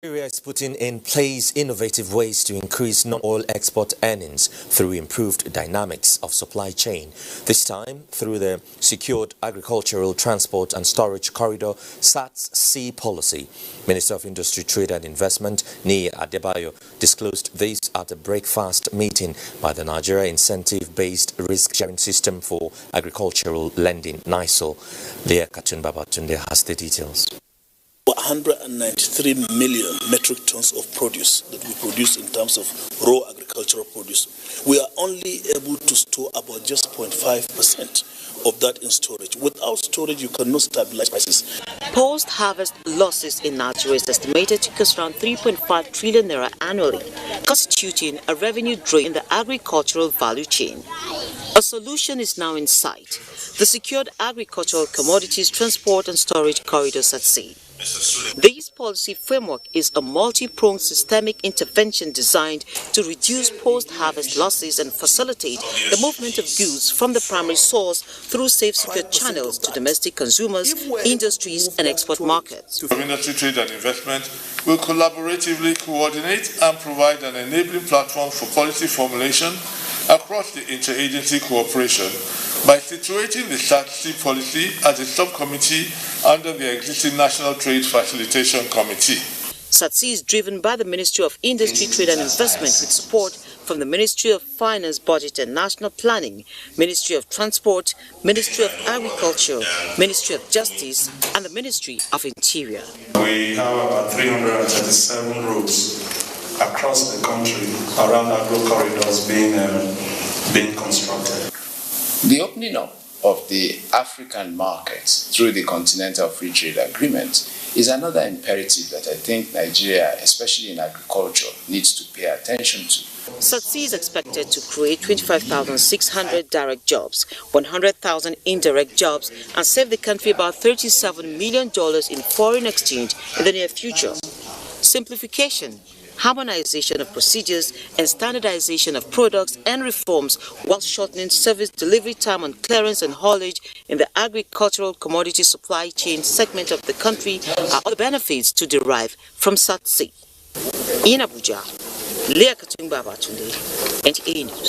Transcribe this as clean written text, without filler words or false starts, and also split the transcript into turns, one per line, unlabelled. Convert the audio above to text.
Nigeria is putting in place innovative ways to increase non-oil export earnings through improved dynamics of supply chain. This time, through the Secured Agricultural Transport and Storage Corridor SATS policy. Minister of Industry, Trade and Investment, Niyi Adebayo, disclosed this at a breakfast meeting by the Nigeria Incentive-Based Risk-Sharing System for Agricultural Lending, NIRSAL. Leah Katunbabatunde has the details.
193 million metric tons of produce that we produce in terms of raw agricultural produce. We are only able to store about just 0.5% of that in storage. Without storage, you cannot stabilize prices.
Post-harvest losses in Nigeria is estimated to cost around 3.5 trillion naira annually, constituting a revenue drain in the agricultural value chain. A solution is now in sight: the Secured Agricultural Commodities Transport and Storage Corridor SATS. This policy framework is a multi-pronged systemic intervention designed to reduce post-harvest losses and facilitate the movement of goods from the primary source through safe, secure channels to domestic consumers, industries and export markets.
Industry, Trade and Investment will collaboratively coordinate and provide an enabling platform for policy formulation across the interagency cooperation by situating the SATS policy as a subcommittee under the existing National Trade Facilitation Committee.
SATS is driven by the Ministry of Industry, Trade and Investment with support from the Ministry of Finance, Budget and National Planning, Ministry of Transport, Ministry of Agriculture, Ministry of Justice and the Ministry of Interior.
We have about 337 roads across the country around agro corridors being constructed.
The opening up of the African markets through the Continental Free Trade Agreement is another imperative that I think Nigeria, especially in agriculture, needs to pay attention to.
SATS is expected to create 25,600 direct jobs, 100,000 indirect jobs, and save the country about $37 million in foreign exchange in the near future. Simplification, harmonization of procedures and standardization of products and reforms while shortening service delivery time on clearance and haulage in the agricultural commodity supply chain segment of the country are other benefits to derive from SATS. In Abuja, Leah Katunbabatunde, NTA News.